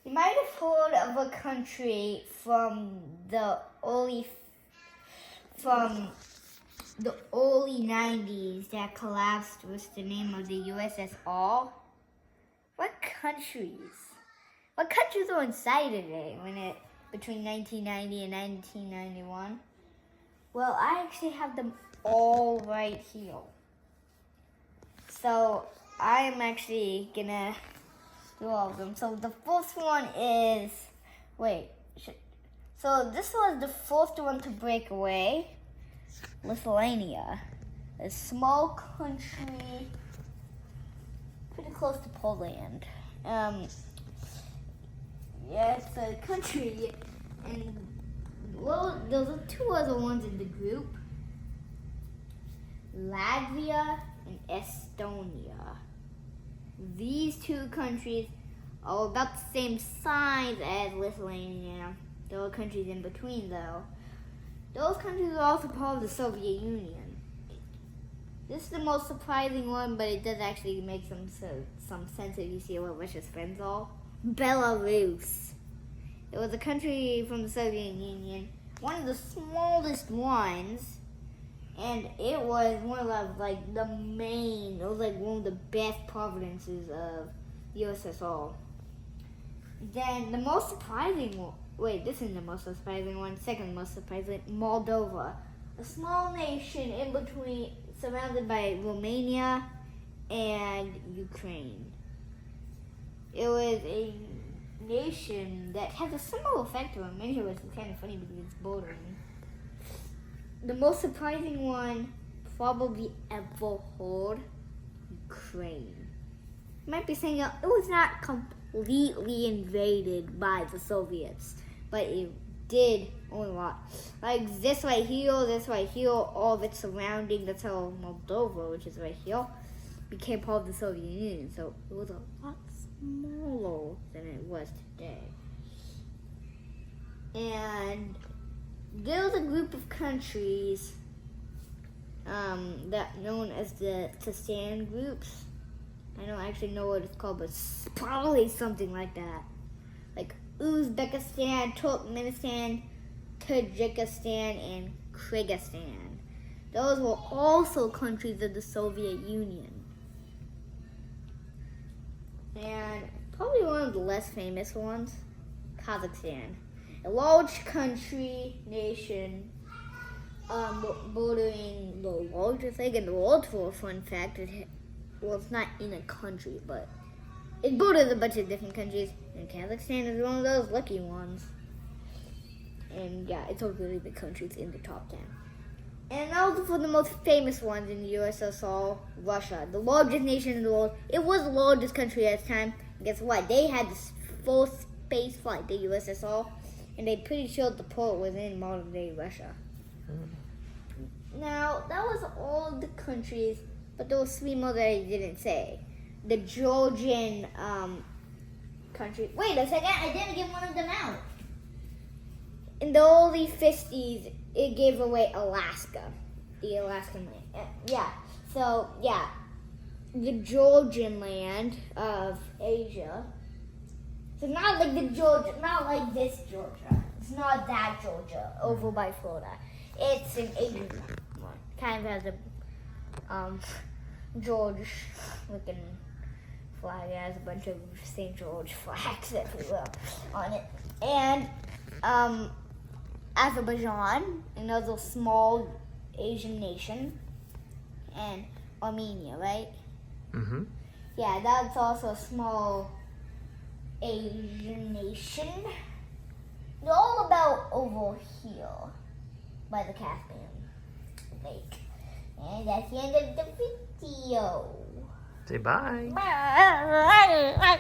You might have heard of a country from the early 90s that collapsed with the name of the USSR. What countries? What countries were inside of it between 1990 and 1991? Well, I actually have them all right here. So I'm actually gonna do all of them. So the first one is, so this was the first one to break away. Lithuania, a small country pretty close to Poland. It's a country, and well, there's two other ones in the group: Latvia and Estonia. These two countries are about the same size as Lithuania. There are countries in between, though. Those countries are also part of the Soviet Union. This is the most surprising one, but it does actually make some sense if you see what Russia's friends are. Belarus. It was a country from the Soviet Union, one of the smallest ones, and it was one of it was like one of the best provinces of the USSR. Then the most surprising one, this isn't the most surprising one, second most surprising, Moldova. A small nation in between, surrounded by Romania and Ukraine. It was a nation that has a similar effect to Romania, which is kind of funny because it's bordering. The most surprising one probably ever heard, Ukraine. You might be saying it was not completely invaded by the Soviets, but it did own a lot. Like this right here, all of its surrounding, that's how Moldova, which is right here, became part of the Soviet Union. So it was a lot smaller than it was today. And there was a group of countries that known as the Tassan groups. I don't actually know what it's called, but it's probably something like that. Like Uzbekistan, Turkmenistan, Tajikistan, and Kyrgyzstan. Those were also countries of the Soviet Union. And probably one of the less famous ones, Kazakhstan. A large nation, bordering the largest lake in the world. For a fun fact, it's not in a country, but it borders a bunch of different countries, and Kazakhstan is one of those lucky ones. And yeah, it's a really big country. It's in the top 10. And also for the most famous ones in the USSR, Russia, the largest nation in the world. It was the largest country at the time. And guess what? They had the first space flight, the USSR, and they pretty sure the port was in modern day Russia. Now, that was all the countries, but there were three more that I didn't say. The Georgian country. Wait a second, I didn't give one of them out. In the early 50s, it gave away Alaska, the Alaskan land. The Georgian land of Asia. So not like not like this Georgia. It's not that Georgia over by Florida. It's an Asian one. Kind of has a George-looking flag. It has a bunch of St. George flags, if you will, on it. And Azerbaijan, another small Asian nation, and Armenia, right? Mm-hmm. Yeah, that's also a small Asian nation. They're all about over here by the Caspian Lake. And that's the end of the video. Say bye. Bye.